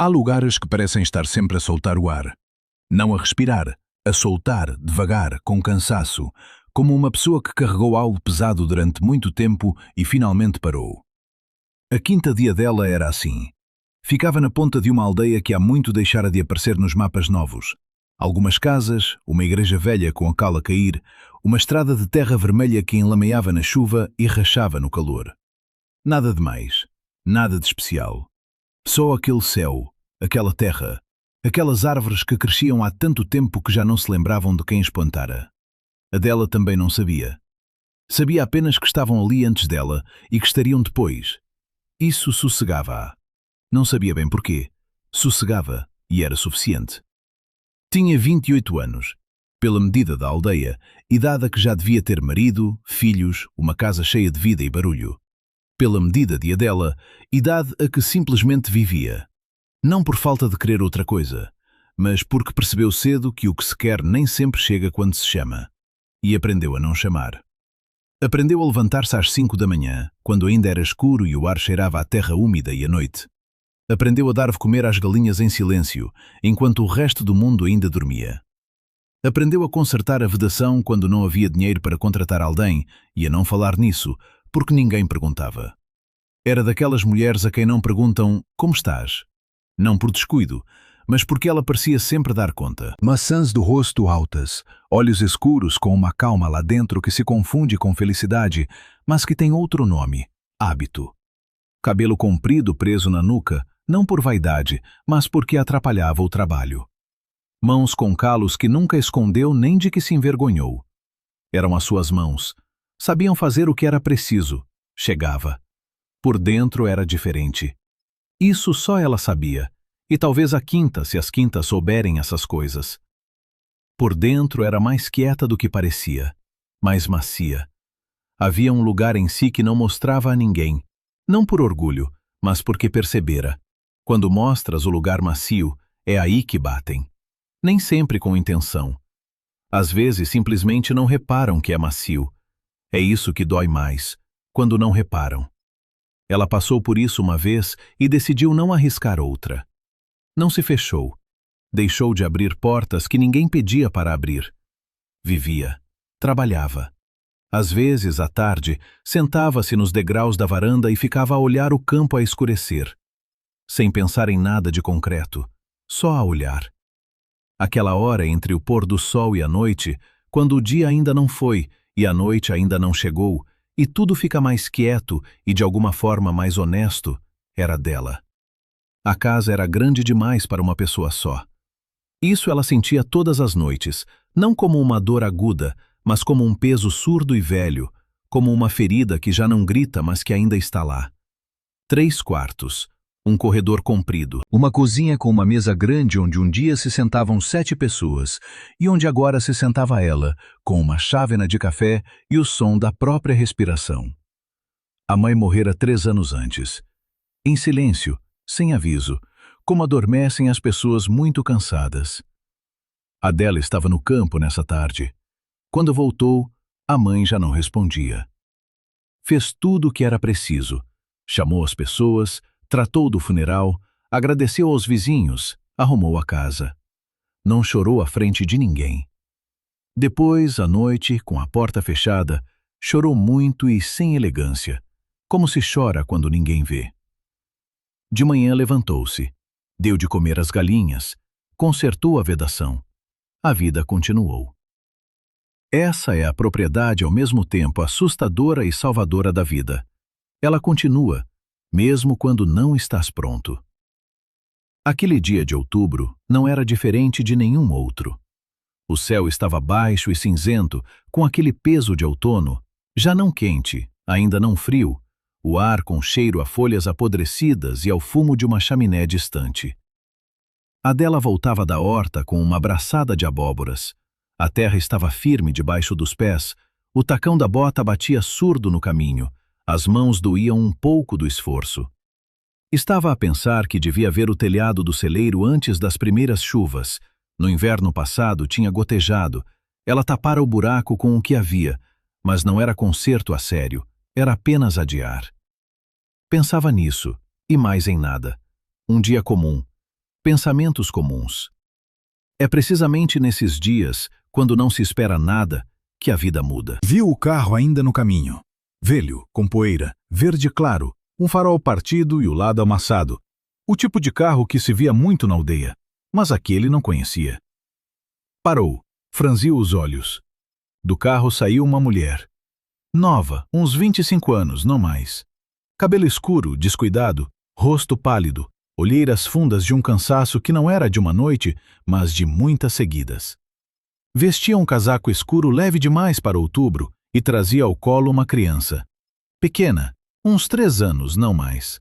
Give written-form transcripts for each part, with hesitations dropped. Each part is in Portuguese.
Há lugares que parecem estar sempre a soltar o ar. Não a respirar, a soltar, devagar, com cansaço, como uma pessoa que carregou algo pesado durante muito tempo e finalmente parou. A quinta dia dela era assim. Ficava na ponta de uma aldeia que há muito deixara de aparecer nos mapas novos. Algumas casas, uma igreja velha com a cal a cair, uma estrada de terra vermelha que enlameava na chuva e rachava no calor. Nada de mais, nada de especial. Só aquele céu, aquela terra, aquelas árvores que cresciam há tanto tempo que já não se lembravam de quem as plantara. A dela também não sabia. Sabia apenas que estavam ali antes dela e que estariam depois. Isso sossegava-a. Não sabia bem porquê. Sossegava e era suficiente. Tinha 28 anos, pela medida da aldeia, idade a que já devia ter marido, filhos, uma casa cheia de vida e barulho. Pela medida de Adela, idade a que simplesmente vivia. Não por falta de querer outra coisa, mas porque percebeu cedo que o que se quer nem sempre chega quando se chama. E aprendeu a não chamar. Aprendeu a levantar-se às 5 da manhã, quando ainda era escuro e o ar cheirava à terra úmida e à noite. Aprendeu a dar de comer às galinhas em silêncio, enquanto o resto do mundo ainda dormia. Aprendeu a consertar a vedação quando não havia dinheiro para contratar alguém e a não falar nisso, porque ninguém perguntava. Era daquelas mulheres a quem não perguntam como estás. Não por descuido, mas porque ela parecia sempre dar conta. Maçãs do rosto altas, olhos escuros com uma calma lá dentro que se confunde com felicidade, mas que tem outro nome, hábito. Cabelo comprido preso na nuca, não por vaidade, mas porque atrapalhava o trabalho. Mãos com calos que nunca escondeu nem de que se envergonhou. Eram as suas mãos. Sabiam fazer o que era preciso. Chegava. Por dentro era diferente. Isso só ela sabia. E talvez a quinta, se as quintas souberem essas coisas. Por dentro era mais quieta do que parecia. Mais macia. Havia um lugar em si que não mostrava a ninguém. Não por orgulho, mas porque percebera. Quando mostras o lugar macio, é aí que batem. Nem sempre com intenção. Às vezes simplesmente não reparam que é macio. É isso que dói mais, quando não reparam. Ela passou por isso uma vez e decidiu não arriscar outra. Não se fechou. Deixou de abrir portas que ninguém pedia para abrir. Vivia. Trabalhava. Às vezes, à tarde, sentava-se nos degraus da varanda e ficava a olhar o campo a escurecer. Sem pensar em nada de concreto, só a olhar. Aquela hora entre o pôr do sol e a noite, quando o dia ainda não foi e a noite ainda não chegou, e tudo fica mais quieto e de alguma forma mais honesto, era dela. A casa era grande demais para uma pessoa só. Isso ela sentia todas as noites, não como uma dor aguda, mas como um peso surdo e velho, como uma ferida que já não grita, mas que ainda está lá. 3 quartos. Um corredor comprido, uma cozinha com uma mesa grande onde um dia se sentavam 7 pessoas e onde agora se sentava ela, com uma chávena de café e o som da própria respiração. A mãe morrera 3 anos antes. Em silêncio, sem aviso, como adormecem as pessoas muito cansadas. Adela estava no campo nessa tarde. Quando voltou, a mãe já não respondia. Fez tudo o que era preciso. Chamou as pessoas, tratou do funeral, agradeceu aos vizinhos, arrumou a casa. Não chorou à frente de ninguém. Depois, à noite, com a porta fechada, chorou muito e sem elegância, como se chora quando ninguém vê. De manhã levantou-se, deu de comer às galinhas, consertou a vedação. A vida continuou. Essa é a propriedade ao mesmo tempo assustadora e salvadora da vida. Ela continua, mesmo quando não estás pronto. Aquele dia de outubro não era diferente de nenhum outro. O céu estava baixo e cinzento, com aquele peso de outono, já não quente, ainda não frio, o ar com cheiro a folhas apodrecidas e ao fumo de uma chaminé distante. Adela voltava da horta com uma braçada de abóboras. A terra estava firme debaixo dos pés, o tacão da bota batia surdo no caminho. As mãos doíam um pouco do esforço. Estava a pensar que devia ver o telhado do celeiro antes das primeiras chuvas. No inverno passado tinha gotejado. Ela tapara o buraco com o que havia, mas não era conserto a sério, era apenas adiar. Pensava nisso, e mais em nada. Um dia comum, pensamentos comuns. É precisamente nesses dias, quando não se espera nada, que a vida muda. Viu o carro ainda no caminho. Velho, com poeira, verde claro, um farol partido e o lado amassado. O tipo de carro que se via muito na aldeia, mas aquele não conhecia. Parou, franziu os olhos. Do carro saiu uma mulher. Nova, uns 25 anos, não mais. Cabelo escuro, descuidado, rosto pálido, olheiras fundas de um cansaço que não era de uma noite, mas de muitas seguidas. Vestia um casaco escuro leve demais para outubro e trazia ao colo uma criança. Pequena, uns 3 anos, não mais.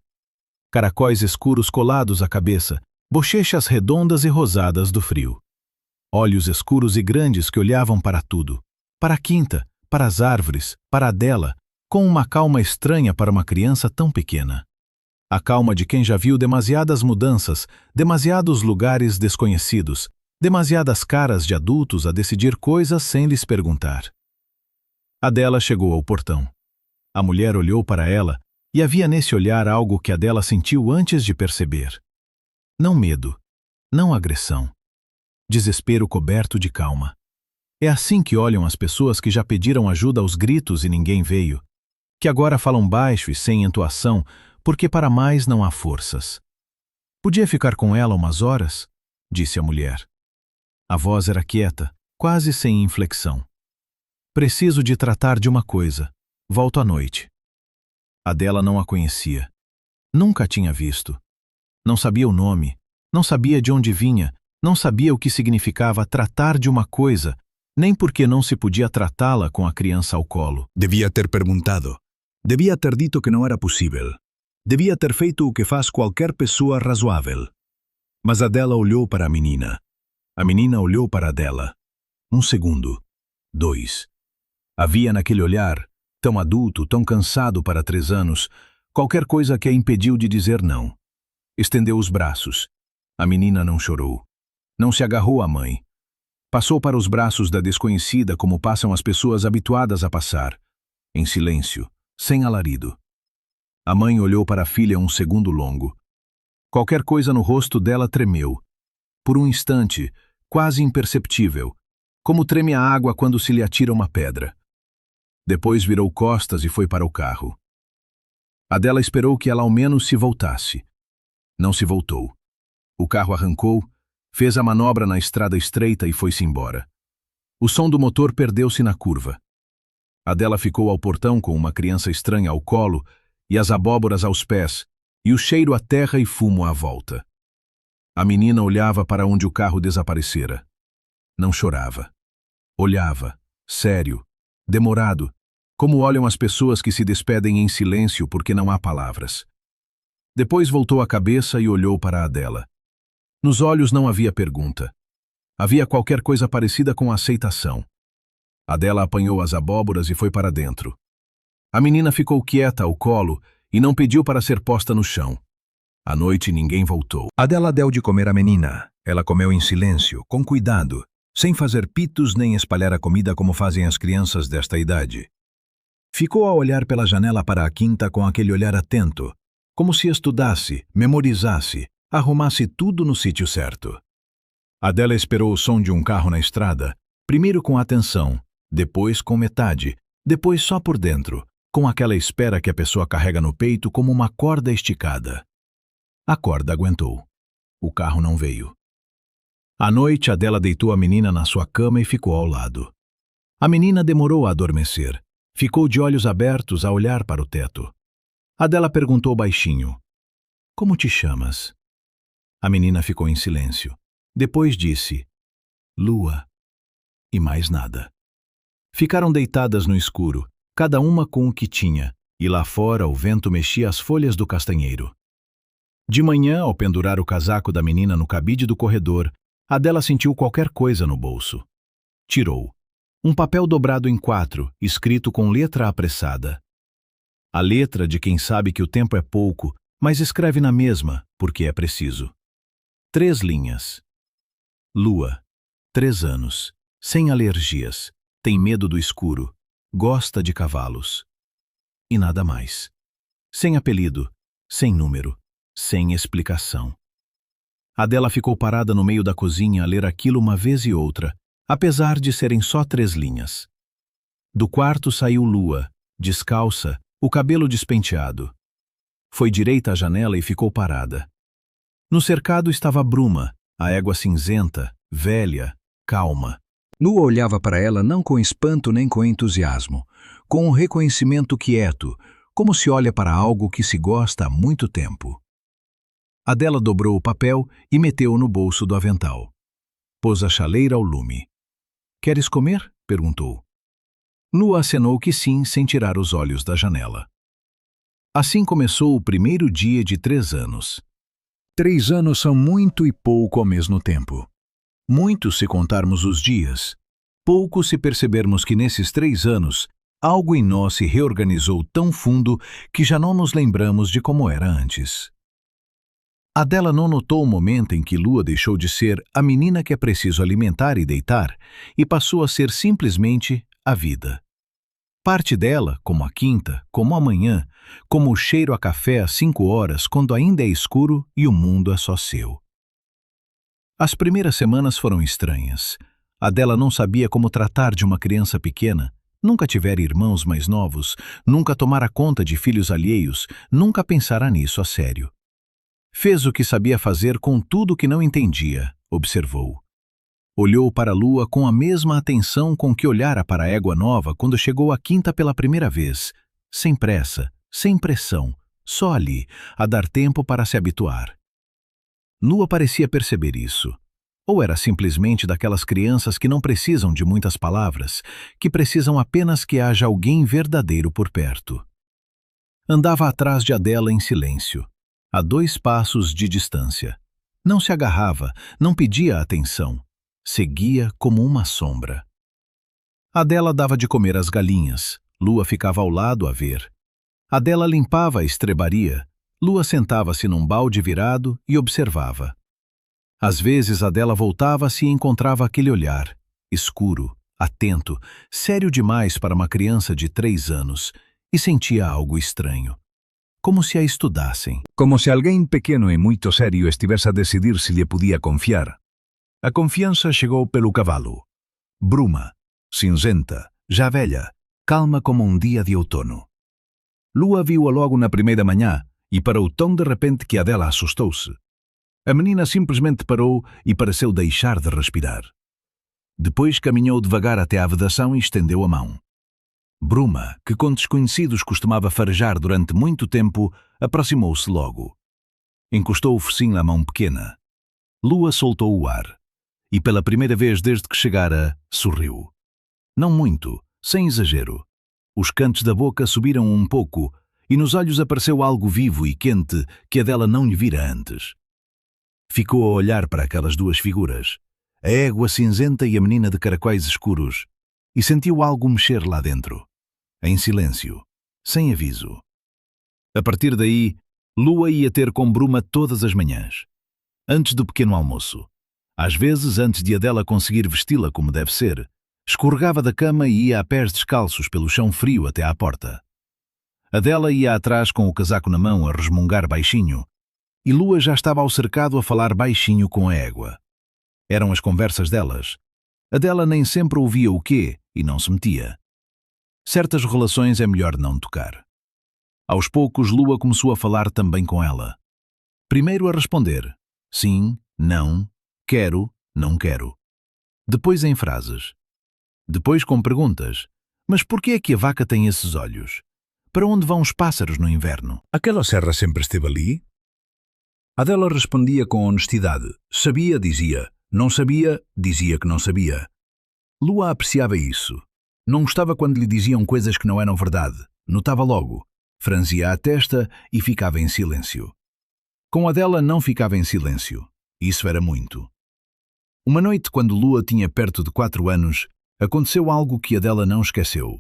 Caracóis escuros colados à cabeça, bochechas redondas e rosadas do frio. Olhos escuros e grandes que olhavam para tudo. Para a quinta, para as árvores, para a dela, com uma calma estranha para uma criança tão pequena. A calma de quem já viu demasiadas mudanças, demasiados lugares desconhecidos, demasiadas caras de adultos a decidir coisas sem lhes perguntar. Adela chegou ao portão. A mulher olhou para ela e havia nesse olhar algo que Adela sentiu antes de perceber. Não medo, não agressão. Desespero coberto de calma. É assim que olham as pessoas que já pediram ajuda aos gritos e ninguém veio, que agora falam baixo e sem entoação, porque para mais não há forças. Podia ficar com ela umas horas? Disse a mulher. A voz era quieta, quase sem inflexão. Preciso de tratar de uma coisa. Volto à noite. Adela não a conhecia. Nunca a tinha visto. Não sabia o nome, não sabia de onde vinha, não sabia o que significava tratar de uma coisa, nem porque não se podia tratá-la com a criança ao colo. Devia ter perguntado. Devia ter dito que não era possível. Devia ter feito o que faz qualquer pessoa razoável. Mas Adela olhou para a menina. A menina olhou para Adela. 1 segundo. 2. Havia naquele olhar, tão adulto, tão cansado para 3 anos, qualquer coisa que a impediu de dizer não. Estendeu os braços. A menina não chorou. Não se agarrou à mãe. Passou para os braços da desconhecida como passam as pessoas habituadas a passar, em silêncio, sem alarido. A mãe olhou para a filha 1 segundo longo. Qualquer coisa no rosto dela tremeu. Por um instante, quase imperceptível, como treme a água quando se lhe atira uma pedra. Depois virou costas e foi para o carro. Adela esperou que ela ao menos se voltasse. Não se voltou. O carro arrancou, fez a manobra na estrada estreita e foi-se embora. O som do motor perdeu-se na curva. Adela ficou ao portão com uma criança estranha ao colo e as abóboras aos pés, e o cheiro a terra e fumo à volta. A menina olhava para onde o carro desaparecera. Não chorava. Olhava, sério, demorado, como olham as pessoas que se despedem em silêncio porque não há palavras. Depois voltou a cabeça e olhou para Adela. Nos olhos não havia pergunta. Havia qualquer coisa parecida com aceitação. Adela apanhou as abóboras e foi para dentro. A menina ficou quieta ao colo e não pediu para ser posta no chão. À noite ninguém voltou. Adela deu de comer à menina. Ela comeu em silêncio, com cuidado, sem fazer pitos nem espalhar a comida como fazem as crianças desta idade. Ficou a olhar pela janela para a quinta com aquele olhar atento, como se estudasse, memorizasse, arrumasse tudo no sítio certo. Adela esperou o som de um carro na estrada, primeiro com atenção, depois com metade, depois só por dentro, com aquela espera que a pessoa carrega no peito como uma corda esticada. A corda aguentou. O carro não veio. À noite, Adela deitou a menina na sua cama e ficou ao lado. A menina demorou a adormecer. Ficou de olhos abertos a olhar para o teto. Adela perguntou baixinho: "Como te chamas?" A menina ficou em silêncio. Depois disse: "Lua." E mais nada. Ficaram deitadas no escuro, cada uma com o que tinha, e lá fora o vento mexia as folhas do castanheiro. De manhã, ao pendurar o casaco da menina no cabide do corredor, Adela sentiu qualquer coisa no bolso. Tirou. Um papel dobrado em 4, escrito com letra apressada. A letra de quem sabe que o tempo é pouco, mas escreve na mesma, porque é preciso. 3 linhas. Lua, 3 anos, sem alergias, tem medo do escuro, gosta de cavalos. E nada mais. Sem apelido, sem número, sem explicação. Adela ficou parada no meio da cozinha a ler aquilo uma vez e outra, apesar de serem só 3 linhas. Do quarto saiu Lua, descalça, o cabelo despenteado. Foi direita à janela e ficou parada. No cercado estava Bruma, a égua cinzenta, velha, calma. Lua olhava para ela não com espanto nem com entusiasmo, com um reconhecimento quieto, como se olha para algo que se gosta há muito tempo. Adela dobrou o papel e meteu-o no bolso do avental. Pôs a chaleira ao lume. "Queres comer?" perguntou. Lua acenou que sim, sem tirar os olhos da janela. Assim começou o primeiro dia de 3 anos. 3 anos são muito e pouco ao mesmo tempo. Muito se contarmos os dias, pouco se percebermos que nesses 3 anos algo em nós se reorganizou tão fundo que já não nos lembramos de como era antes. Adela não notou o momento em que Lua deixou de ser a menina que é preciso alimentar e deitar e passou a ser simplesmente a vida. Parte dela, como a quinta, como amanhã, como o cheiro a café às 5 horas quando ainda é escuro e o mundo é só seu. As primeiras semanas foram estranhas. Adela não sabia como tratar de uma criança pequena, nunca tivera irmãos mais novos, nunca tomara conta de filhos alheios, nunca pensara nisso a sério. Fez o que sabia fazer com tudo que não entendia, observou. Olhou para a Lua com a mesma atenção com que olhara para a égua nova quando chegou à quinta pela primeira vez, sem pressa, sem pressão, só ali, a dar tempo para se habituar. Lua parecia perceber isso. Ou era simplesmente daquelas crianças que não precisam de muitas palavras, que precisam apenas que haja alguém verdadeiro por perto. Andava atrás de Adela em silêncio, a 2 passos de distância. Não se agarrava, não pedia atenção. Seguia como uma sombra. Adela dava de comer às galinhas. Lua ficava ao lado a ver. Adela limpava a estrebaria. Lua sentava-se num balde virado e observava. Às vezes Adela voltava-se e encontrava aquele olhar, escuro, atento, sério demais para uma criança de 3 anos, e sentia algo estranho. Como se a estudassem. Como se alguém pequeno e muito sério estivesse a decidir se lhe podia confiar. A confiança chegou pelo cavalo. Bruma, cinzenta, já velha, calma como um dia de outono. Lua viu-a logo na primeira manhã e parou tão de repente que Adela assustou-se. A menina simplesmente parou e pareceu deixar de respirar. Depois caminhou devagar até à vedação e estendeu a mão. Bruma, que com desconhecidos costumava farejar durante muito tempo, aproximou-se logo. Encostou o focinho à mão pequena. Lua soltou o ar. E pela primeira vez desde que chegara, sorriu. Não muito, sem exagero. Os cantos da boca subiram um pouco e nos olhos apareceu algo vivo e quente que Adela não lhe vira antes. Ficou a olhar para aquelas 2 figuras, a égua cinzenta e a menina de caracóis escuros, e sentiu algo mexer lá dentro, em silêncio, sem aviso. A partir daí, Lua ia ter com Bruma todas as manhãs, antes do pequeno almoço. Às vezes, antes de Adela conseguir vesti-la como deve ser, escorregava da cama e ia a pés descalços pelo chão frio até à porta. Adela ia atrás com o casaco na mão a resmungar baixinho, e Lua já estava ao cercado a falar baixinho com a égua. Eram as conversas delas. Adela nem sempre ouvia o quê e não se metia. Certas relações é melhor não tocar. Aos poucos, Lua começou a falar também com ela. Primeiro a responder, sim, não, quero, não quero. Depois em frases. Depois com perguntas. Mas por que é que a vaca tem esses olhos? Para onde vão os pássaros no inverno? Aquela serra sempre esteve ali? Adela respondia com honestidade. Sabia, dizia. Não sabia, dizia que não sabia. Lua apreciava isso. Não gostava quando lhe diziam coisas que não eram verdade. Notava logo. Franzia a testa e ficava em silêncio. Com Adela não ficava em silêncio. Isso era muito. Uma noite, quando Lua tinha perto de 4 anos, aconteceu algo que Adela não esqueceu.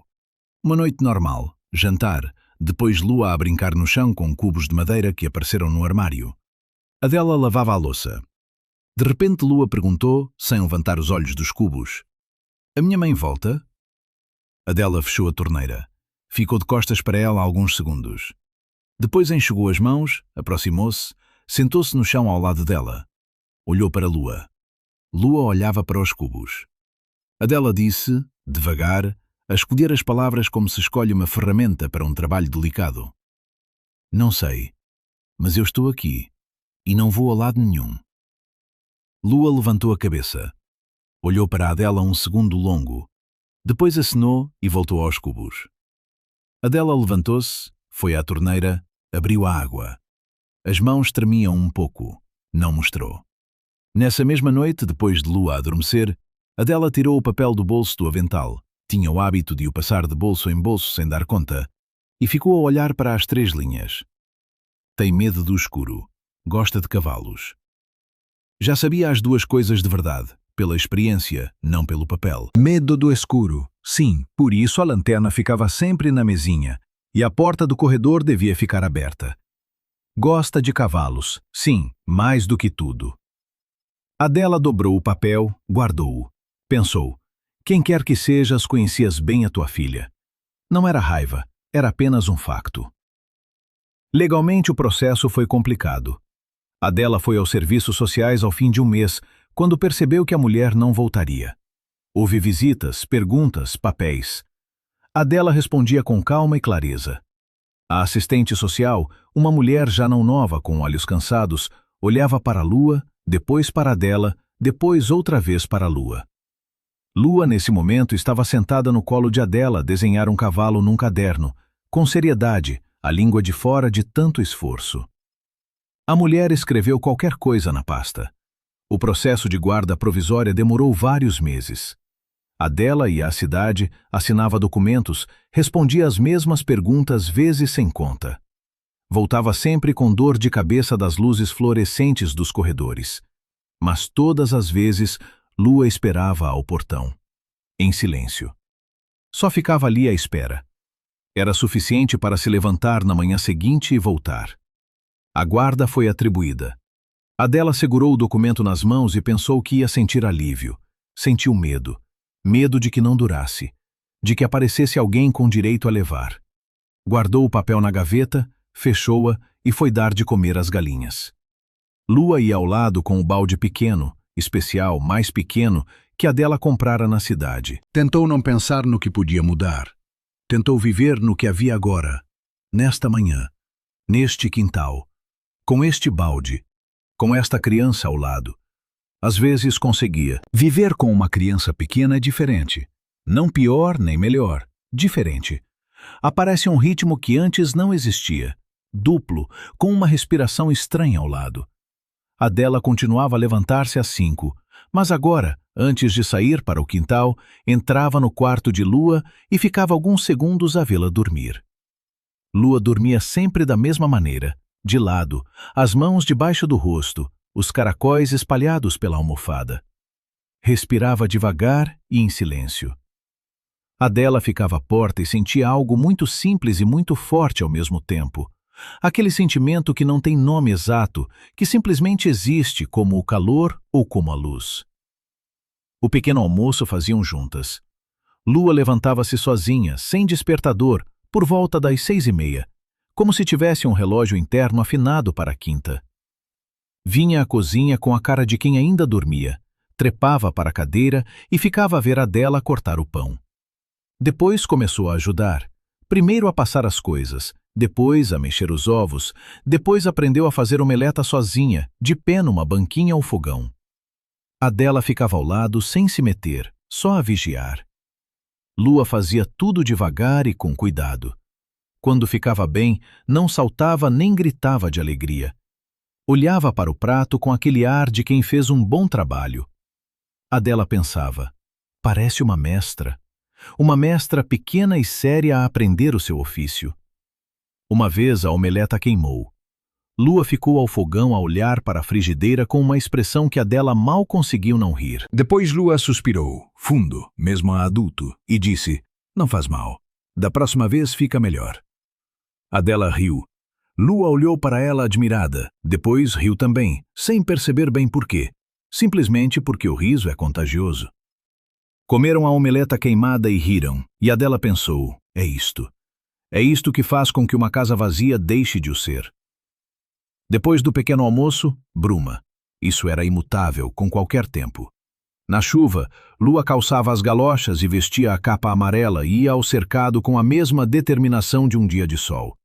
Uma noite normal, jantar, depois Lua a brincar no chão com cubos de madeira que apareceram no armário. Adela lavava a louça. De repente Lua perguntou, sem levantar os olhos dos cubos. A minha mãe volta? Adela fechou a torneira. Ficou de costas para ela alguns segundos. Depois enxugou as mãos, aproximou-se, sentou-se no chão ao lado dela. Olhou para Lua. Lua olhava para os cubos. Adela disse, devagar, a escolher as palavras como se escolhe uma ferramenta para um trabalho delicado. Não sei, mas eu estou aqui e não vou a lado nenhum. Lua levantou a cabeça. Olhou para Adela um segundo longo. Depois acenou e voltou aos cubos. Adela levantou-se, foi à torneira, abriu a água. As mãos tremiam um pouco. Não mostrou. Nessa mesma noite, depois de Lua adormecer, Adela tirou o papel do bolso do avental. Tinha o hábito de o passar de bolso em bolso sem dar conta, e ficou a olhar para as 3 linhas. Tem medo do escuro. Gosta de cavalos. Já sabia as 2 coisas de verdade, pela experiência, não pelo papel. Medo do escuro. Sim, por isso a lanterna ficava sempre na mesinha, e a porta do corredor devia ficar aberta. Gosta de cavalos. Sim, mais do que tudo. Adela dobrou o papel, guardou-o. Pensou, quem quer que sejas, conhecias bem a tua filha. Não era raiva, era apenas um facto. Legalmente o processo foi complicado. Adela foi aos serviços sociais ao fim de um mês, quando percebeu que a mulher não voltaria. Houve visitas, perguntas, papéis. Adela respondia com calma e clareza. A assistente social, uma mulher já não nova com olhos cansados, olhava para a Lua, depois para Adela, depois outra vez para a Lua. Lua, nesse momento, estava sentada no colo de Adela a desenhar um cavalo num caderno, com seriedade, a língua de fora de tanto esforço. A mulher escreveu qualquer coisa na pasta. O processo de guarda provisória demorou vários meses. Adela ia à cidade, assinava documentos, respondia as mesmas perguntas vezes sem conta. Voltava sempre com dor de cabeça das luzes fluorescentes dos corredores. Mas todas as vezes, Lua esperava ao portão, em silêncio. Só ficava ali à espera. Era suficiente para se levantar na manhã seguinte e voltar. A guarda foi atribuída. Adela segurou o documento nas mãos e pensou que ia sentir alívio. Sentiu medo. Medo de que não durasse. De que aparecesse alguém com direito a levar. Guardou o papel na gaveta, fechou-a e foi dar de comer às galinhas. Lua ia ao lado com o balde pequeno, especial, mais pequeno, que Adela comprara na cidade. Tentou não pensar no que podia mudar. Tentou viver no que havia agora, nesta manhã, neste quintal, com este balde, com esta criança ao lado. Às vezes conseguia. Viver com uma criança pequena é diferente. Não pior nem melhor, diferente. Aparece um ritmo que antes não existia, duplo, com uma respiração estranha ao lado. Adela continuava a levantar-se às 5, mas agora, antes de sair para o quintal, entrava no quarto de Lua e ficava alguns segundos a vê-la dormir. Lua dormia sempre da mesma maneira, de lado, as mãos debaixo do rosto, os caracóis espalhados pela almofada. Respirava devagar e em silêncio. Adela ficava à porta e sentia algo muito simples e muito forte ao mesmo tempo. Aquele sentimento que não tem nome exato, que simplesmente existe como o calor ou como a luz. O pequeno almoço faziam juntas. Lua levantava-se sozinha, sem despertador, por volta das 6:30, como se tivesse um relógio interno afinado para a quinta. Vinha à cozinha com a cara de quem ainda dormia, trepava para a cadeira e ficava a ver Adela cortar o pão. Depois começou a ajudar, primeiro a passar as coisas, depois a mexer os ovos, depois aprendeu a fazer omeleta sozinha, de pé numa banquinha ao fogão. Adela ficava ao lado sem se meter, só a vigiar. Lua fazia tudo devagar e com cuidado. Quando ficava bem, não saltava nem gritava de alegria. Olhava para o prato com aquele ar de quem fez um bom trabalho. Adela pensava, parece uma mestra pequena e séria a aprender o seu ofício. Uma vez a omeleta queimou. Lua ficou ao fogão a olhar para a frigideira com uma expressão que Adela mal conseguiu não rir. Depois Lua suspirou, fundo, mesmo a adulto, e disse, não faz mal, da próxima vez fica melhor. Adela riu. Lua olhou para ela admirada, depois riu também, sem perceber bem por quê. Simplesmente porque o riso é contagioso. Comeram a omeleta queimada e riram, e Adela pensou, é isto. É isto que faz com que uma casa vazia deixe de o ser. Depois do pequeno almoço, bruma. Isso era imutável, com qualquer tempo. Na chuva, Lua calçava as galochas e vestia a capa amarela e ia ao cercado com a mesma determinação de um dia de sol.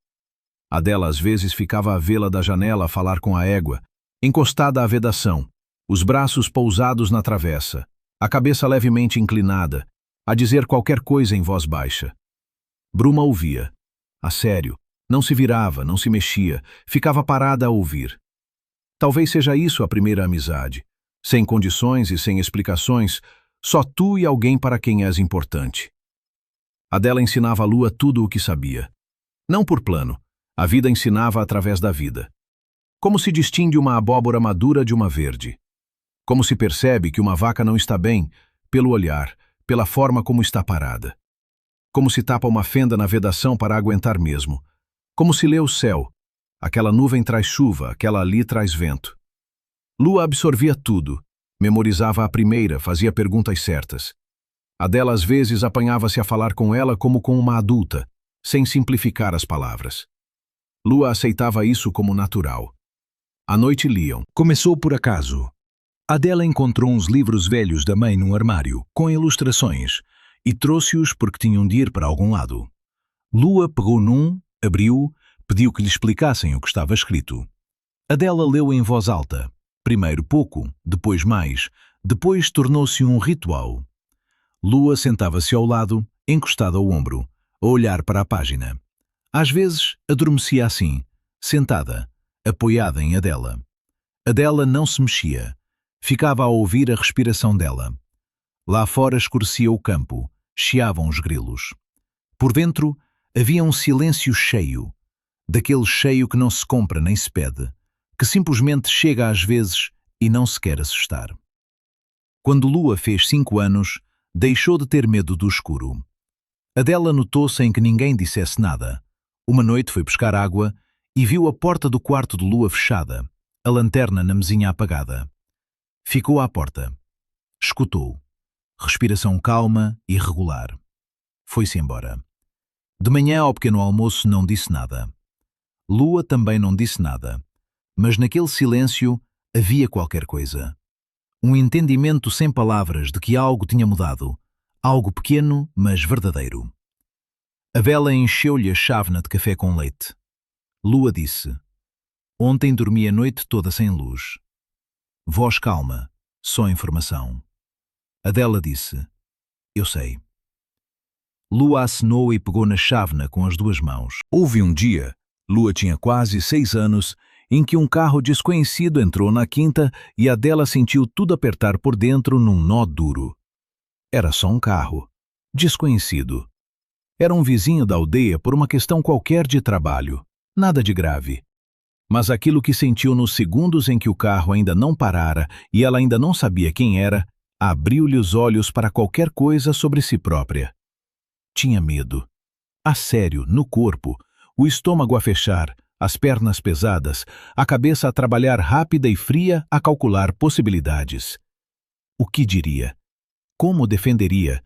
Adela às vezes ficava à vê-la da janela a falar com a égua, encostada à vedação, os braços pousados na travessa, a cabeça levemente inclinada, a dizer qualquer coisa em voz baixa. Bruma ouvia. A sério, não se virava, não se mexia, ficava parada a ouvir. Talvez seja isso a primeira amizade. Sem condições e sem explicações, só tu e alguém para quem és importante. Adela ensinava a Lua tudo o que sabia. Não por plano, a vida ensinava através da vida. Como se distingue uma abóbora madura de uma verde? Como se percebe que uma vaca não está bem, pelo olhar, pela forma como está parada? Como se tapa uma fenda na vedação para aguentar mesmo? Como se lê o céu? Aquela nuvem traz chuva, aquela ali traz vento. Lua absorvia tudo, memorizava a primeira, fazia perguntas certas. Adela às vezes apanhava-se a falar com ela como com uma adulta, sem simplificar as palavras. Lua aceitava isso como natural. À noite liam. Começou por acaso. Adela encontrou uns livros velhos da mãe num armário, com ilustrações, e trouxe-os porque tinham de ir para algum lado. Lua pegou num, abriu, pediu que lhe explicassem o que estava escrito. Adela leu em voz alta. Primeiro pouco, depois mais, depois tornou-se um ritual. Lua sentava-se ao lado, encostada ao ombro, a olhar para a página. Às vezes, adormecia assim, sentada, apoiada em Adela. Adela não se mexia. Ficava a ouvir a respiração dela. Lá fora escurecia o campo, chiavam os grilos. Por dentro, havia um silêncio cheio, daquele cheio que não se compra nem se pede, que simplesmente chega às vezes e não se quer assustar. Quando Lua fez 5 anos, deixou de ter medo do escuro. Adela notou sem que ninguém dissesse nada. Uma noite foi buscar água e viu a porta do quarto de Lua fechada, a lanterna na mesinha apagada. Ficou à porta. Escutou. Respiração calma e regular. Foi-se embora. De manhã ao pequeno almoço não disse nada. Lua também não disse nada. Mas naquele silêncio havia qualquer coisa. Um entendimento sem palavras de que algo tinha mudado. Algo pequeno, mas verdadeiro. A vela encheu-lhe a chávena de café com leite. Lua disse: Ontem dormi a noite toda sem luz. Voz calma, só informação. Adela disse: Eu sei. Lua acenou e pegou na chávena com as 2 mãos. Houve um dia, Lua tinha quase 6 anos, em que um carro desconhecido entrou na quinta e Adela sentiu tudo apertar por dentro num nó duro. Era só um carro. Desconhecido. Era um vizinho da aldeia por uma questão qualquer de trabalho. Nada de grave. Mas aquilo que sentiu nos segundos em que o carro ainda não parara e ela ainda não sabia quem era, abriu-lhe os olhos para qualquer coisa sobre si própria. Tinha medo. A sério, no corpo, o estômago a fechar, as pernas pesadas, a cabeça a trabalhar rápida e fria a calcular possibilidades. O que diria? Como defenderia?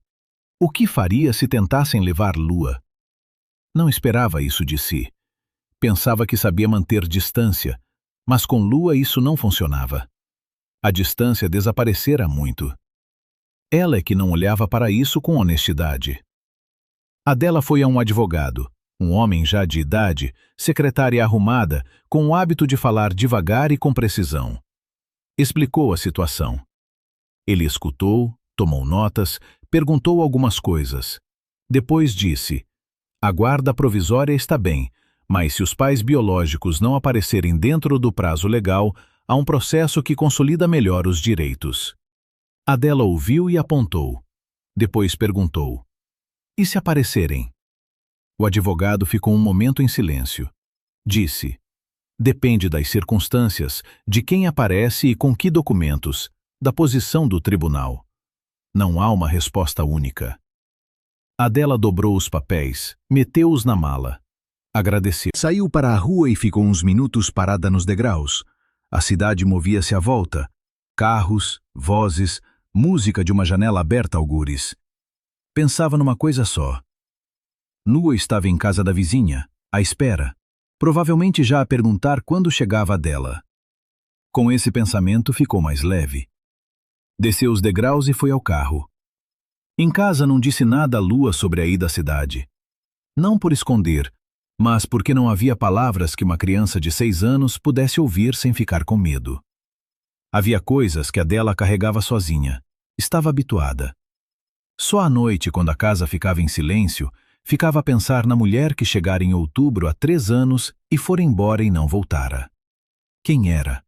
O que faria se tentassem levar Lua? Não esperava isso de si. Pensava que sabia manter distância, mas com Lua isso não funcionava. A distância desaparecera muito. Ela é que não olhava para isso com honestidade. Adela foi a um advogado, um homem já de idade, secretária arrumada, com o hábito de falar devagar e com precisão. Explicou a situação. Ele escutou, tomou notas, perguntou algumas coisas. Depois disse: A guarda provisória está bem, mas se os pais biológicos não aparecerem dentro do prazo legal, há um processo que consolida melhor os direitos. Adela ouviu e apontou. Depois perguntou: E se aparecerem? O advogado ficou um momento em silêncio. Disse: Depende das circunstâncias, de quem aparece e com que documentos, da posição do tribunal. Não há uma resposta única. Adela dobrou os papéis, meteu-os na mala. Agradeceu. Saiu para a rua e ficou uns minutos parada nos degraus. A cidade movia-se à volta. Carros, vozes, música de uma janela aberta algures. Pensava numa coisa só. Lua estava em casa da vizinha, à espera, provavelmente já a perguntar quando chegava a dela. Com esse pensamento, ficou mais leve. Desceu os degraus e foi ao carro. Em casa não disse nada a Lua sobre a ida à cidade. Não por esconder, mas porque não havia palavras que uma criança de 6 anos pudesse ouvir sem ficar com medo. Havia coisas que Adela carregava sozinha. Estava habituada. Só à noite, quando a casa ficava em silêncio, ficava a pensar na mulher que chegara em outubro há 3 anos e fora embora e não voltara. Quem era?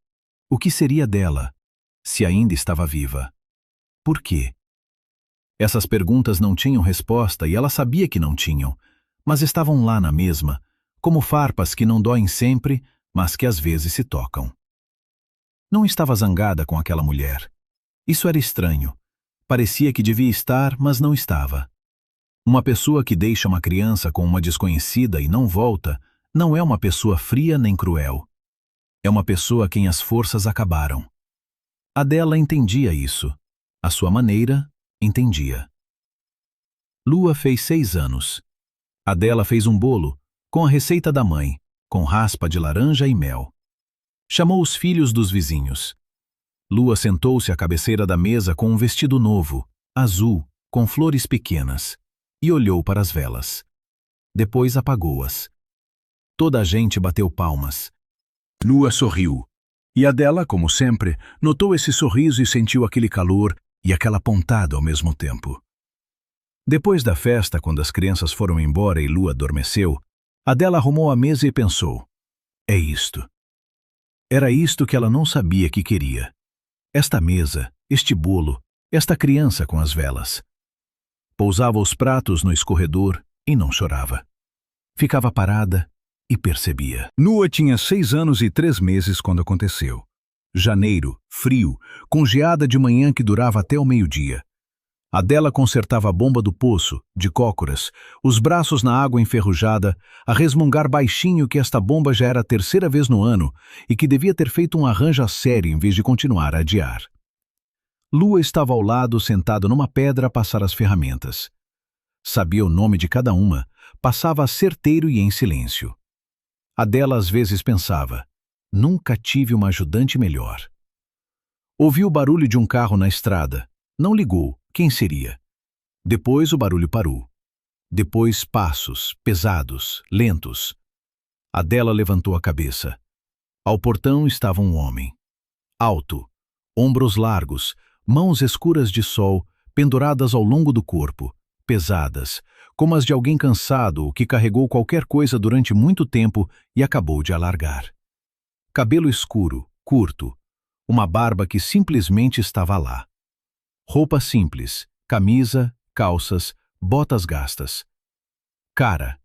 O que seria dela? Se ainda estava viva. Por quê? Essas perguntas não tinham resposta e ela sabia que não tinham, mas estavam lá na mesma, como farpas que não doem sempre, mas que às vezes se tocam. Não estava zangada com aquela mulher. Isso era estranho. Parecia que devia estar, mas não estava. Uma pessoa que deixa uma criança com uma desconhecida e não volta, não é uma pessoa fria nem cruel. É uma pessoa a quem as forças acabaram. Adela entendia isso. À sua maneira, entendia. Lua fez 6 anos. Adela fez um bolo, com a receita da mãe, com raspa de laranja e mel. Chamou os filhos dos vizinhos. Lua sentou-se à cabeceira da mesa com um vestido novo, azul, com flores pequenas, e olhou para as velas. Depois apagou-as. Toda a gente bateu palmas. Lua sorriu. E Adela, como sempre, notou esse sorriso e sentiu aquele calor e aquela pontada ao mesmo tempo. Depois da festa, quando as crianças foram embora e Lua adormeceu, Adela arrumou a mesa e pensou: é isto. Era isto que ela não sabia que queria. Esta mesa, este bolo, esta criança com as velas. Pousava os pratos no escorredor e não chorava. Ficava parada e percebia. Lua tinha 6 anos e 3 meses quando aconteceu. Janeiro, frio, com geada de manhã que durava até o meio-dia. Adela consertava a bomba do poço, de cócoras, os braços na água enferrujada, a resmungar baixinho que esta bomba já era a 3ª vez no ano e que devia ter feito um arranjo a sério em vez de continuar a adiar. Lua estava ao lado, sentado numa pedra a passar as ferramentas. Sabia o nome de cada uma, passava certeiro e em silêncio. Adela às vezes pensava: nunca tive uma ajudante melhor. Ouviu o barulho de um carro na estrada. Não ligou. Quem seria? Depois o barulho parou. Depois passos, pesados, lentos. Adela levantou a cabeça. Ao portão estava um homem. Alto, ombros largos, mãos escuras de sol, penduradas ao longo do corpo, pesadas, como as de alguém cansado ou que carregou qualquer coisa durante muito tempo e acabou de alargar. Cabelo escuro, curto, uma barba que simplesmente estava lá. Roupa simples, camisa, calças, botas gastas. Cara.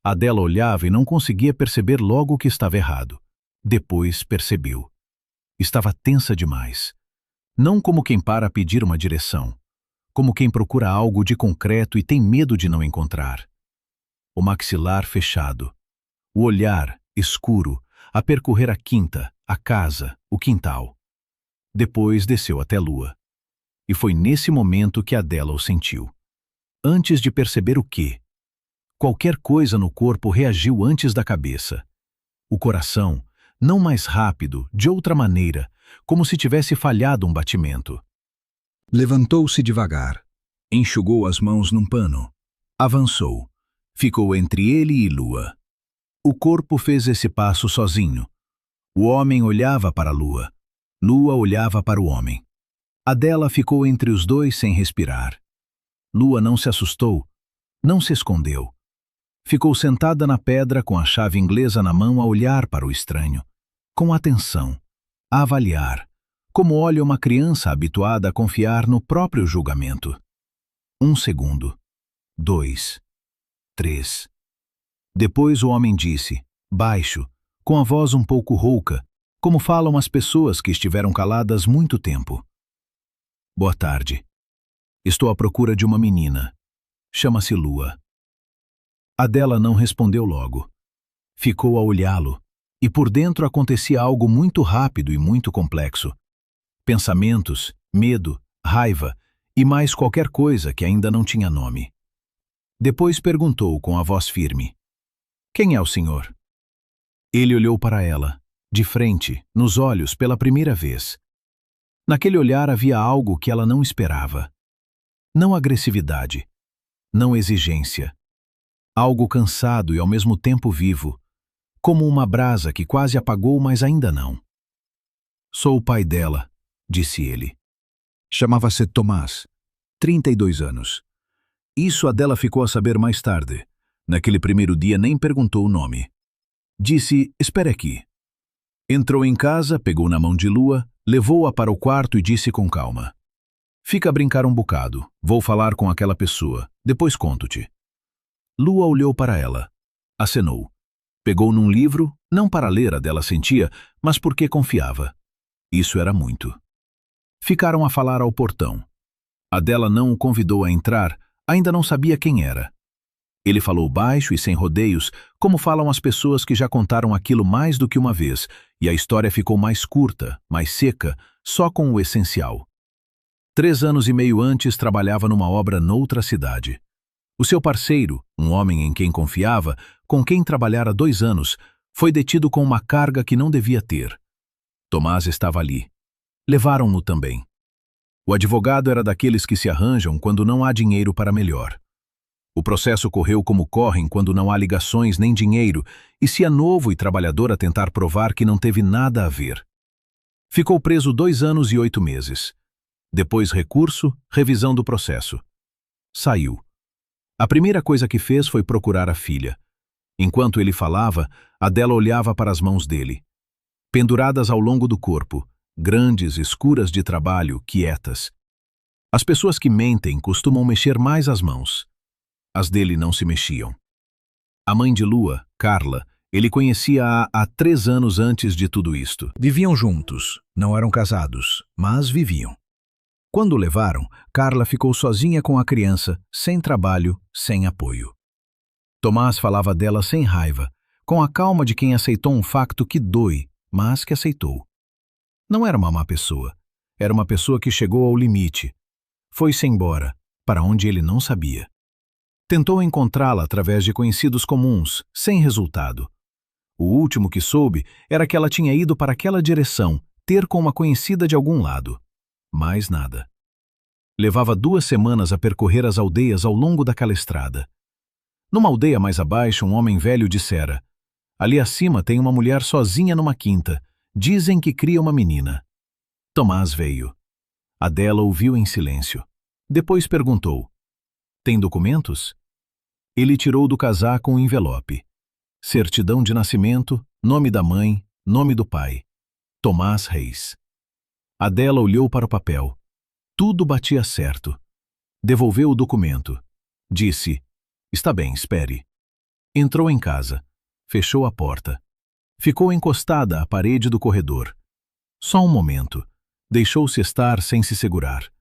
Adela olhava e não conseguia perceber logo o que estava errado. Depois percebeu. Estava tensa demais. Não como quem para pedir uma direção, como quem procura algo de concreto e tem medo de não encontrar. O maxilar fechado. O olhar, escuro, a percorrer a quinta, a casa, o quintal. Depois desceu até Lua. E foi nesse momento que Adela o sentiu. Antes de perceber o quê? Qualquer coisa no corpo reagiu antes da cabeça. O coração, não mais rápido, de outra maneira, como se tivesse falhado um batimento. Levantou-se devagar. Enxugou as mãos num pano. Avançou. Ficou entre ele e Lua. O corpo fez esse passo sozinho. O homem olhava para a Lua. Lua olhava para o homem. Adela ficou entre os dois sem respirar. Lua não se assustou, não se escondeu. Ficou sentada na pedra com a chave inglesa na mão a olhar para o estranho, com atenção, a avaliar, como olha uma criança habituada a confiar no próprio julgamento. 1 segundo, 2, 3. Depois o homem disse, baixo, com a voz um pouco rouca, como falam as pessoas que estiveram caladas muito tempo. Boa tarde. Estou à procura de uma menina. Chama-se Lua. Adela não respondeu logo. Ficou a olhá-lo, e por dentro acontecia algo muito rápido e muito complexo. Pensamentos, medo, raiva e mais qualquer coisa que ainda não tinha nome. Depois perguntou com a voz firme: quem é o senhor? Ele olhou para ela, de frente, nos olhos, pela primeira vez. Naquele olhar havia algo que ela não esperava. Não agressividade, não exigência. Algo cansado e ao mesmo tempo vivo, como uma brasa que quase apagou, mas ainda não. Sou o pai dela, disse ele. Chamava-se Tomás, 32 anos. Isso Adela ficou a saber mais tarde. Naquele primeiro dia nem perguntou o nome. Disse, espere aqui. Entrou em casa, pegou na mão de Lua, levou-a para o quarto e disse com calma. Fica a brincar um bocado, vou falar com aquela pessoa, depois conto-te. Lua olhou para ela, acenou. Pegou num livro, não para ler, Adela sentia, mas porque confiava. Isso era muito. Ficaram a falar ao portão. Adela não o convidou a entrar, ainda não sabia quem era. Ele falou baixo e sem rodeios, como falam as pessoas que já contaram aquilo mais do que uma vez, e a história ficou mais curta, mais seca, só com o essencial. 3 anos e meio antes trabalhava numa obra noutra cidade. O seu parceiro, um homem em quem confiava, com quem trabalhara 2 anos, foi detido com uma carga que não devia ter. Tomás estava ali. Levaram-no também. O advogado era daqueles que se arranjam quando não há dinheiro para melhor. O processo correu como correm quando não há ligações nem dinheiro, e se é novo e trabalhador a tentar provar que não teve nada a ver. Ficou preso 2 anos e 8 meses. Depois recurso, revisão do processo. Saiu. A primeira coisa que fez foi procurar a filha. Enquanto ele falava, Adela olhava para as mãos dele. Penduradas ao longo do corpo, grandes, escuras de trabalho, quietas. As pessoas que mentem costumam mexer mais as mãos. As dele não se mexiam. A mãe de Lua, Carla, ele conhecia há 3 anos antes de tudo isto. Viviam juntos, não eram casados, mas viviam. Quando o levaram, Carla ficou sozinha com a criança, sem trabalho, sem apoio. Tomás falava dela sem raiva, com a calma de quem aceitou um facto que dói, mas que aceitou. Não era uma má pessoa, era uma pessoa que chegou ao limite. Foi-se embora, para onde ele não sabia. Tentou encontrá-la através de conhecidos comuns, sem resultado. O último que soube era que ela tinha ido para aquela direção, ter com uma conhecida de algum lado. Mais nada. Levava 2 semanas a percorrer as aldeias ao longo daquela estrada. Numa aldeia mais abaixo, um homem velho dissera: ali acima tem uma mulher sozinha numa quinta. Dizem que cria uma menina. Tomás veio. Adela ouviu em silêncio. Depois perguntou: tem documentos? Ele tirou do casaco um envelope. Certidão de nascimento, nome da mãe, nome do pai. Tomás Reis. Adela olhou para o papel. Tudo batia certo. Devolveu o documento. Disse: está bem, espere. Entrou em casa. Fechou a porta. Ficou encostada à parede do corredor. Só um momento. Deixou-se estar sem se segurar.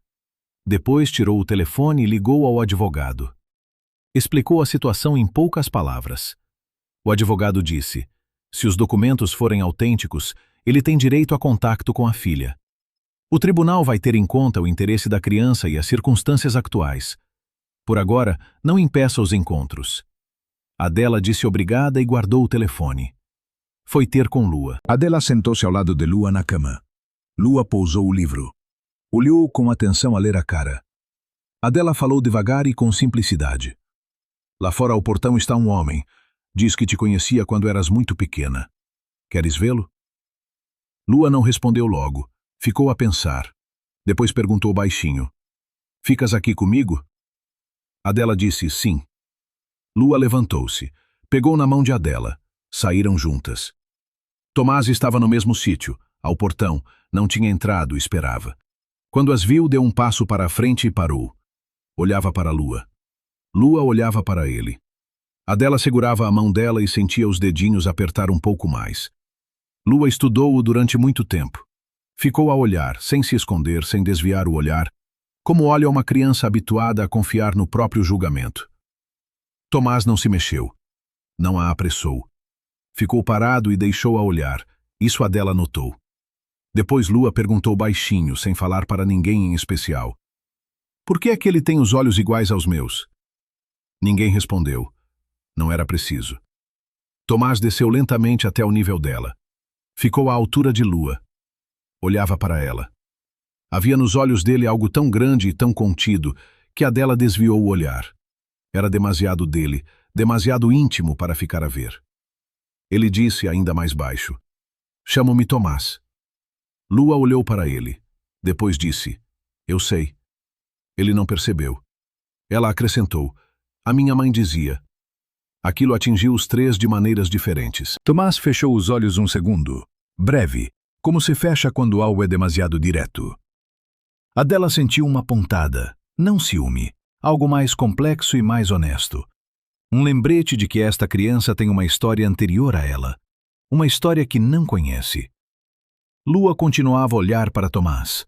Depois tirou o telefone e ligou ao advogado. Explicou a situação em poucas palavras. O advogado disse: se os documentos forem autênticos, ele tem direito a contato com a filha. O tribunal vai ter em conta o interesse da criança e as circunstâncias atuais. Por agora, não impeça os encontros. Adela disse obrigada e guardou o telefone. Foi ter com Lua. Adela sentou-se ao lado de Lua na cama. Lua pousou o livro. Olhou com atenção a ler a cara. Adela falou devagar e com simplicidade. Lá fora ao portão está um homem. Diz que te conhecia quando eras muito pequena. Queres vê-lo? Lua não respondeu logo. Ficou a pensar. Depois perguntou baixinho: ficas aqui comigo? Adela disse sim. Lua levantou-se. Pegou na mão de Adela. Saíram juntas. Tomás estava no mesmo sítio, ao portão. Não tinha entrado, esperava. Quando as viu, deu um passo para a frente e parou. Olhava para Lua. Lua olhava para ele. Adela segurava a mão dela e sentia os dedinhos apertar um pouco mais. Lua estudou-o durante muito tempo. Ficou a olhar, sem se esconder, sem desviar o olhar, como olha uma criança habituada a confiar no próprio julgamento. Tomás não se mexeu. Não a apressou. Ficou parado e deixou-a olhar. Isso Adela notou. Depois Lua perguntou baixinho, sem falar para ninguém em especial: por que é que ele tem os olhos iguais aos meus? Ninguém respondeu. Não era preciso. Tomás desceu lentamente até o nível dela. Ficou à altura de Lua. Olhava para ela. Havia nos olhos dele algo tão grande e tão contido que Adela desviou o olhar. Era demasiado dele, demasiado íntimo para ficar a ver. Ele disse ainda mais baixo: "Chamo-me Tomás." Lua olhou para ele. Depois disse: "Eu sei." Ele não percebeu. Ela acrescentou: "A minha mãe dizia." Aquilo atingiu os três de maneiras diferentes. Tomás fechou os olhos um segundo, breve, como se fecha quando algo é demasiado direto. Adela sentiu uma pontada, não ciúme, algo mais complexo e mais honesto. Um lembrete de que esta criança tem uma história anterior a ela, uma história que não conhece. Lua continuava a olhar para Tomás.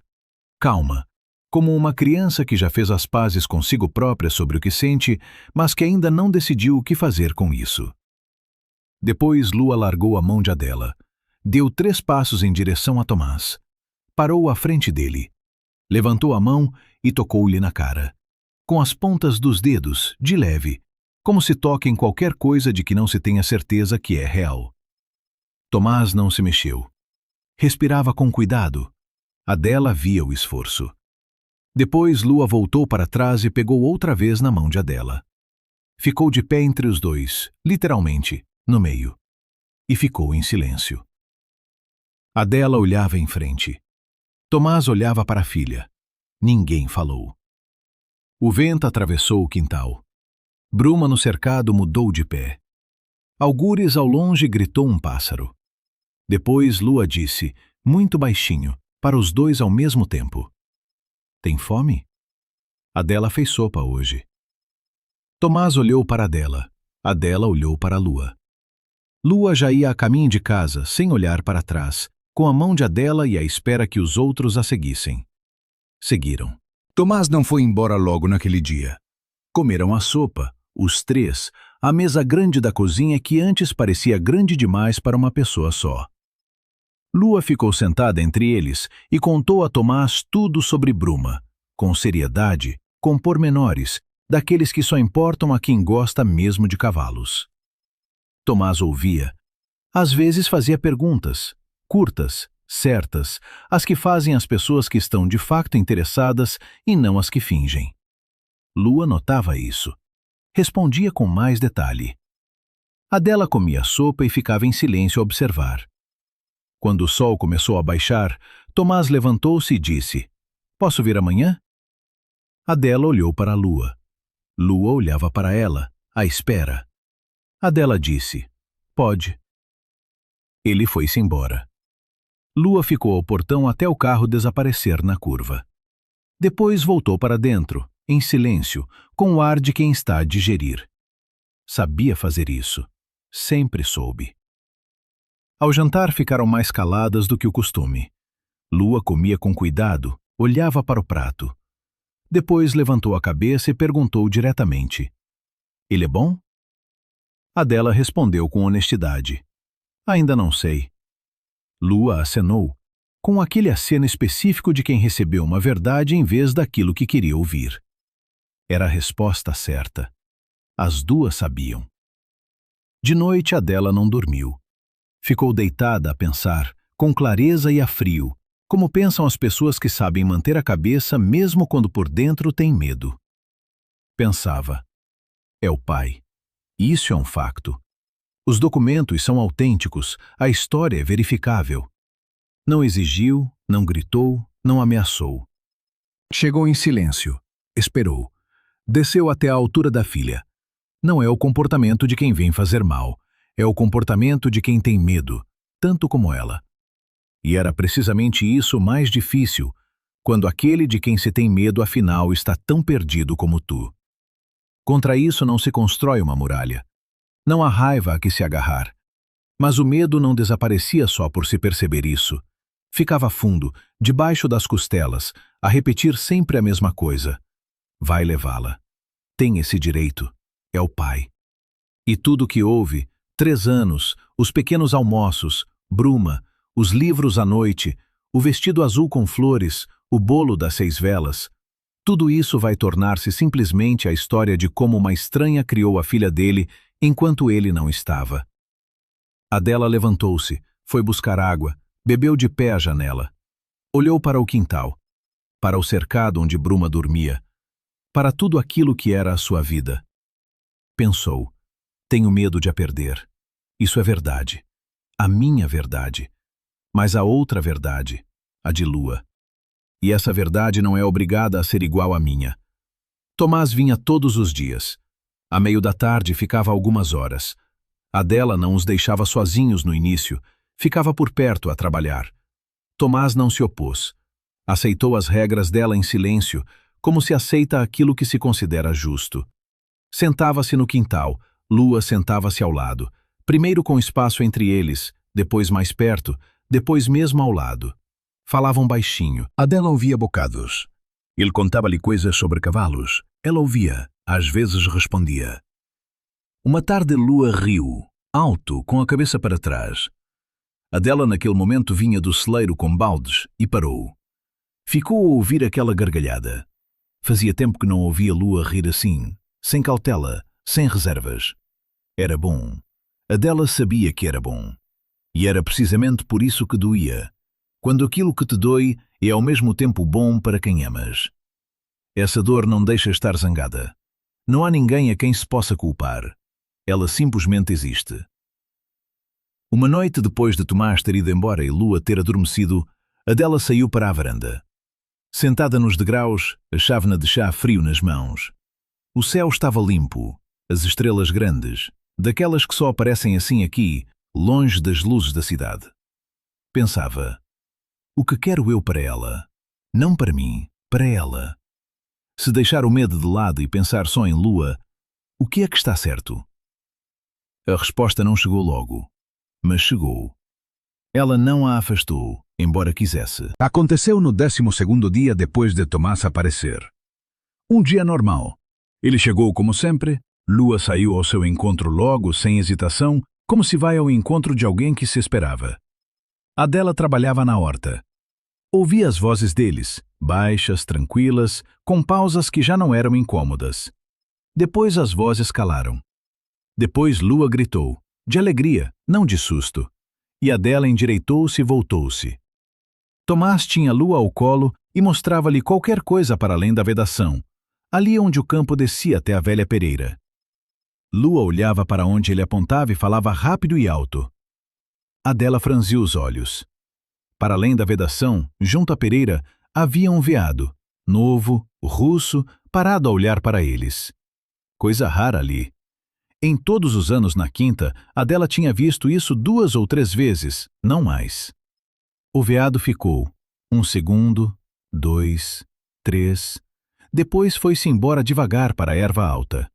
Calma, como uma criança que já fez as pazes consigo própria sobre o que sente, mas que ainda não decidiu o que fazer com isso. Depois Lua largou a mão de Adela. Deu 3 passos em direção a Tomás. Parou à frente dele. Levantou a mão e tocou-lhe na cara. Com as pontas dos dedos, de leve, como se toca em qualquer coisa de que não se tenha certeza que é real. Tomás não se mexeu. Respirava com cuidado. Adela via o esforço. Depois Lua voltou para trás e pegou outra vez na mão de Adela. Ficou de pé entre os dois, literalmente, no meio. E ficou em silêncio. Adela olhava em frente. Tomás olhava para a filha. Ninguém falou. O vento atravessou o quintal. Bruma no cercado mudou de pé. Algures ao longe gritou um pássaro. Depois Lua disse, muito baixinho, para os dois ao mesmo tempo: "Tem fome?" Adela fez sopa hoje. Tomás olhou para Adela. Adela olhou para Lua. Lua já ia a caminho de casa, sem olhar para trás, com a mão de Adela e à espera que os outros a seguissem. Seguiram. Tomás não foi embora logo naquele dia. Comeram a sopa, os três, à mesa grande da cozinha que antes parecia grande demais para uma pessoa só. Lua ficou sentada entre eles e contou a Tomás tudo sobre Bruma, com seriedade, com pormenores, daqueles que só importam a quem gosta mesmo de cavalos. Tomás ouvia. Às vezes fazia perguntas, curtas, certas, as que fazem as pessoas que estão de facto interessadas e não as que fingem. Lua notava isso. Respondia com mais detalhe. Adela comia sopa e ficava em silêncio a observar. Quando o sol começou a baixar, Tomás levantou-se e disse: "Posso vir amanhã?" Adela olhou para a Lua. Lua olhava para ela, à espera. Adela disse: "Pode." Ele foi-se embora. Lua ficou ao portão até o carro desaparecer na curva. Depois voltou para dentro, em silêncio, com o ar de quem está a digerir. Sabia fazer isso. Sempre soube. Ao jantar ficaram mais caladas do que o costume. Lua comia com cuidado, olhava para o prato. Depois levantou a cabeça e perguntou diretamente: "Ele é bom?" Adela respondeu com honestidade: "Ainda não sei." Lua acenou, com aquele aceno específico de quem recebeu uma verdade em vez daquilo que queria ouvir. Era a resposta certa. As duas sabiam. De noite Adela não dormiu. Ficou deitada a pensar, com clareza e a frio, como pensam as pessoas que sabem manter a cabeça mesmo quando por dentro têm medo. Pensava: é o pai. Isso é um facto. Os documentos são autênticos, a história é verificável. Não exigiu, não gritou, não ameaçou. Chegou em silêncio, esperou. Desceu até a altura da filha. Não é o comportamento de quem vem fazer mal, é o comportamento de quem tem medo, tanto como ela. E era precisamente isso mais difícil, quando aquele de quem se tem medo afinal está tão perdido como tu. Contra isso não se constrói uma muralha. Não há raiva a que se agarrar. Mas o medo não desaparecia só por se perceber isso. Ficava fundo, debaixo das costelas, a repetir sempre a mesma coisa. Vai levá-la. Tem esse direito. É o pai. E tudo o que houve, 3 anos, os pequenos almoços, Bruma, os livros à noite, o vestido azul com flores, o bolo das 6 velas, tudo isso vai tornar-se simplesmente a história de como uma estranha criou a filha dele enquanto ele não estava. Adela levantou-se, Foi buscar água, bebeu de pé à janela. Olhou para o quintal, para o cercado onde Bruma dormia, para tudo aquilo que era a sua vida. Pensou, tenho medo de a perder. Isso é verdade. A minha verdade. Mas a outra verdade, a de Lua. E essa verdade não é obrigada a ser igual à minha. Tomás vinha todos os dias. À meio da tarde ficava algumas horas. Adela não os deixava sozinhos no início, ficava por perto a trabalhar. Tomás não se opôs. Aceitou as regras dela em silêncio, como se aceita aquilo que se considera justo. Sentava-se no quintal, Lua sentava-se ao lado, primeiro com espaço entre eles, depois mais perto, depois mesmo ao lado. Falavam baixinho. Adela ouvia bocados. Ele contava-lhe coisas sobre cavalos. Ela ouvia, às vezes respondia. Uma tarde Lua riu, alto, com a cabeça para trás. Adela naquele momento vinha do celeiro com baldes e parou. Ficou a ouvir aquela gargalhada. Fazia tempo que não ouvia Lua rir assim, sem cautela, sem reservas. Era bom. Adela sabia que era bom. E era precisamente por isso que doía. Quando aquilo que te dói é ao mesmo tempo bom para quem amas. Essa dor não deixa estar zangada. Não há ninguém a quem se possa culpar. Ela simplesmente existe. Uma noite depois de Tomás ter ido embora e Lua ter adormecido, Adela saiu para a varanda. Sentada nos degraus, a chávena de chá frio nas mãos. O céu estava limpo, as estrelas grandes, daquelas que só aparecem assim aqui, longe das luzes da cidade. Pensava, o que quero eu para ela? Não para mim, para ela. Se deixar o medo de lado e pensar só em Lua, o que é que está certo? A resposta não chegou logo, mas chegou. Ela não a afastou, embora quisesse. Aconteceu no 12º dia depois de Tomás aparecer. Um dia normal. Ele chegou como sempre, Lua saiu ao seu encontro logo, sem hesitação, como se vai ao encontro de alguém que se esperava. Adela trabalhava na horta. Ouvia as vozes deles, baixas, tranquilas, com pausas que já não eram incômodas. Depois as vozes calaram. Depois Lua gritou, de alegria, não de susto. E Adela endireitou-se e voltou-se. Tomás tinha Lua ao colo e mostrava-lhe qualquer coisa para além da vedação, ali onde o campo descia até a velha pereira. Lua olhava para onde ele apontava e falava rápido e alto. Adela franziu os olhos. Para além da vedação, junto à pereira, havia um veado, novo, russo, parado a olhar para eles. Coisa rara ali. Em todos os anos na quinta, Adela tinha visto isso 2 ou 3 vezes, não mais. O veado ficou. 1 segundo, 2, 3. Depois foi-se embora devagar para a erva alta.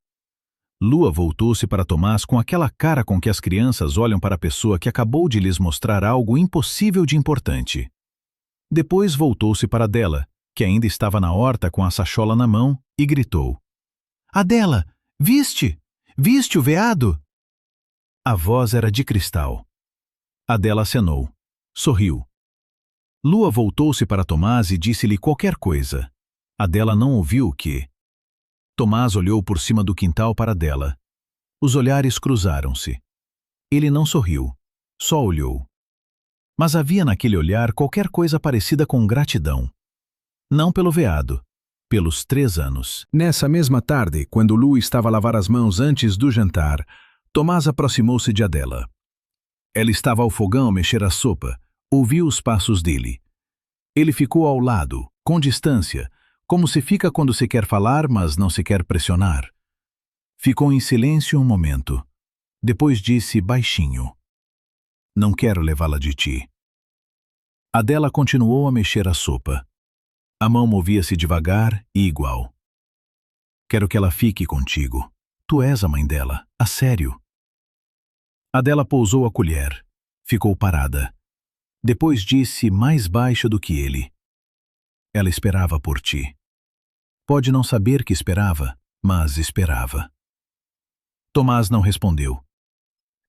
Lua voltou-se para Tomás com aquela cara com que as crianças olham para a pessoa que acabou de lhes mostrar algo impossível de importante. Depois voltou-se para Adela, que ainda estava na horta com a sachola na mão, e gritou. Adela, viste? Viste o veado? A voz era de cristal. Adela acenou. Sorriu. Lua voltou-se para Tomás e disse-lhe qualquer coisa. Adela não ouviu o que. Tomás olhou por cima do quintal para Adela. Os olhares cruzaram-se. Ele não sorriu, só olhou. Mas havia naquele olhar qualquer coisa parecida com gratidão. Não pelo veado, pelos 3 anos. Nessa mesma tarde, quando Lua estava a lavar as mãos antes do jantar, Tomás aproximou-se de Adela. Ela estava ao fogão a mexer a sopa, ouviu os passos dele. Ele ficou ao lado, com distância, como se fica quando se quer falar, mas não se quer pressionar. Ficou em silêncio um momento. Depois disse baixinho. Não quero levá-la de ti. Adela continuou a mexer a sopa. A mão movia-se devagar e igual. Quero que ela fique contigo. Tu és a mãe dela, a sério. Adela pousou a colher. Ficou parada. Depois disse mais baixo do que ele. Ela esperava por ti. Pode não saber que esperava, mas esperava. Tomás não respondeu.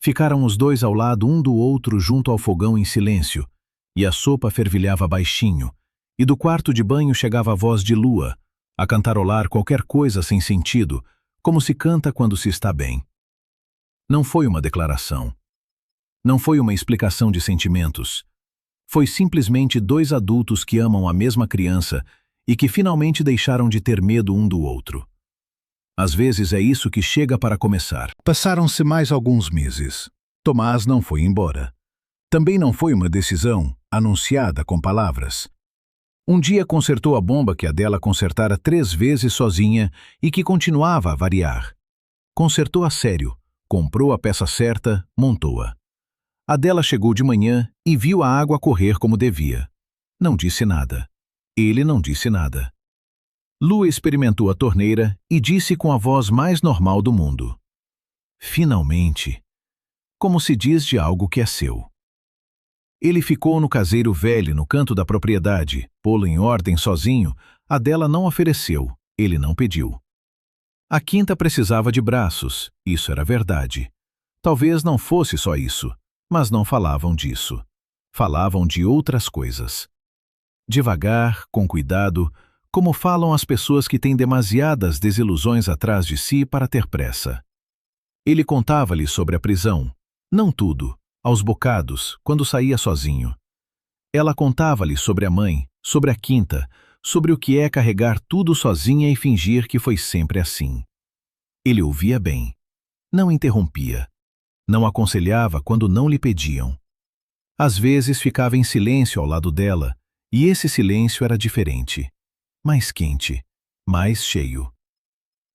Ficaram os dois ao lado um do outro junto ao fogão em silêncio, e a sopa fervilhava baixinho, e do quarto de banho chegava a voz de Lua, a cantarolar qualquer coisa sem sentido, como se canta quando se está bem. Não foi uma declaração. Não foi uma explicação de sentimentos. Foi simplesmente dois adultos que amam a mesma criança e que finalmente deixaram de ter medo um do outro. Às vezes é isso que chega para começar. Passaram-se mais alguns meses. Tomás não foi embora. Também não foi uma decisão anunciada com palavras. Um dia consertou a bomba que Adela consertara 3 vezes sozinha e que continuava a variar. Consertou a sério, comprou a peça certa, montou-a. Adela chegou de manhã e viu a água correr como devia. Não disse nada. Ele não disse nada. Lua experimentou a torneira e disse com a voz mais normal do mundo: "Finalmente", como se diz de algo que é seu. Ele ficou no caseiro velho no canto da propriedade, pô-lo em ordem sozinho. Adela não ofereceu, ele não pediu. A quinta precisava de braços, isso era verdade. Talvez não fosse só isso, mas não falavam disso. Falavam de outras coisas. Devagar, com cuidado, como falam as pessoas que têm demasiadas desilusões atrás de si para ter pressa. Ele contava-lhe sobre a prisão, não tudo, aos bocados, quando saía sozinho. Ela contava-lhe sobre a mãe, sobre a quinta, sobre o que é carregar tudo sozinha e fingir que foi sempre assim. Ele ouvia bem. Não interrompia. Não aconselhava quando não lhe pediam. Às vezes ficava em silêncio ao lado dela, e esse silêncio era diferente. Mais quente, mais cheio.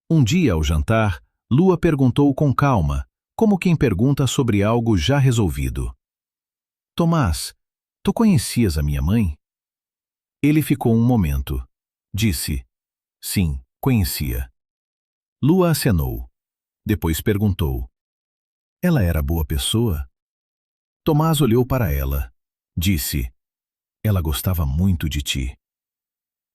Um dia, ao jantar, Lua perguntou com calma, como quem pergunta sobre algo já resolvido: "Tomás, tu conhecias a minha mãe?" Ele ficou um momento. Disse: "Sim, conhecia." Lua acenou. Depois perguntou: "Ela era boa pessoa?" Tomás olhou para ela. Disse: "Ela gostava muito de ti."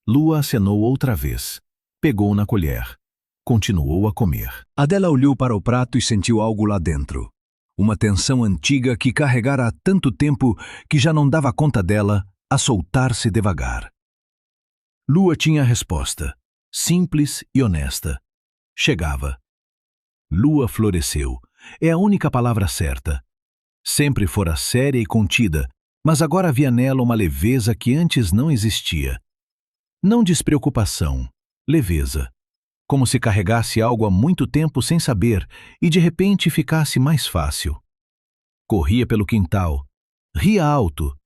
Lua acenou outra vez. Pegou na colher. Continuou a comer. Adela olhou para o prato e sentiu algo lá dentro. Uma tensão antiga que carregara há tanto tempo que já não dava conta dela, a soltar-se devagar. Lua tinha a resposta, simples e honesta. Chegava. Lua floresceu. É a única palavra certa. Sempre fora séria e contida, mas agora havia nela uma leveza que antes não existia. Não despreocupação, leveza. Como se carregasse algo há muito tempo sem saber e de repente ficasse mais fácil. Corria pelo quintal, ria alto,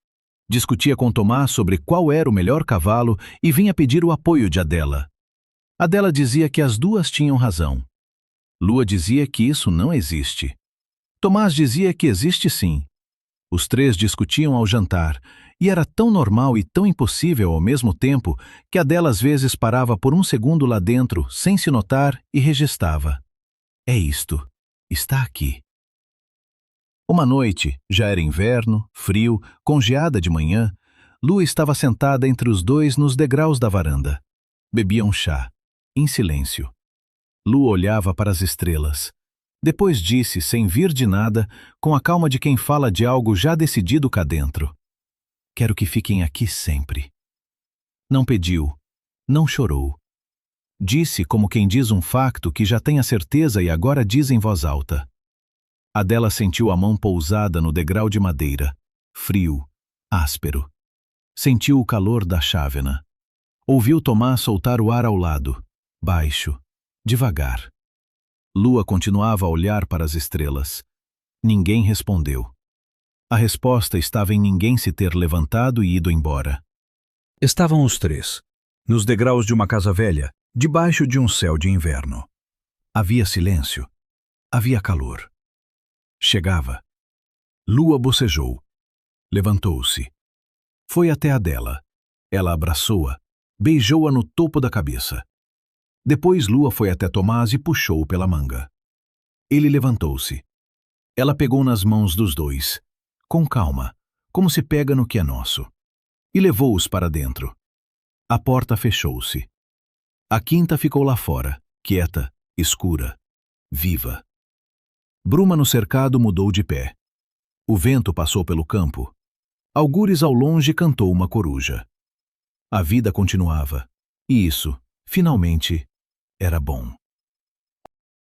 discutia com Tomás sobre qual era o melhor cavalo e vinha pedir o apoio de Adela. Adela dizia que as duas tinham razão. Lua dizia que isso não existe. Tomás dizia que existe sim. Os três discutiam ao jantar, e era tão normal e tão impossível ao mesmo tempo que Adela às vezes parava por um segundo lá dentro, sem se notar, e registava: "É isto. Está aqui." Uma noite, já era inverno, frio, com geada de manhã, Lua estava sentada entre os dois nos degraus da varanda. Bebiam chá, em silêncio. Lua olhava para as estrelas. Depois disse, sem vir de nada, com a calma de quem fala de algo já decidido cá dentro: "Quero que fiquem aqui sempre." Não pediu, não chorou. Disse como quem diz um facto que já tem a certeza e agora diz em voz alta. Adela sentiu a mão pousada no degrau de madeira, frio, áspero. Sentiu o calor da chávena. Ouviu Tomás soltar o ar ao lado, baixo, devagar. Lua continuava a olhar para as estrelas. Ninguém respondeu. A resposta estava em ninguém se ter levantado e ido embora. Estavam os três, nos degraus de uma casa velha, debaixo de um céu de inverno. Havia silêncio. Havia calor. Chegava. Lua bocejou. Levantou-se. Foi até Adela. Ela abraçou-a, beijou-a no topo da cabeça. Depois Lua foi até Tomás e puxou-o pela manga. Ele levantou-se. Ela pegou nas mãos dos dois, com calma, como se pega no que é nosso, e levou-os para dentro. A porta fechou-se. A quinta ficou lá fora, quieta, escura, viva. Bruma no cercado mudou de pé. O vento passou pelo campo. Algures ao longe cantou uma coruja. A vida continuava, e isso, finalmente, era bom.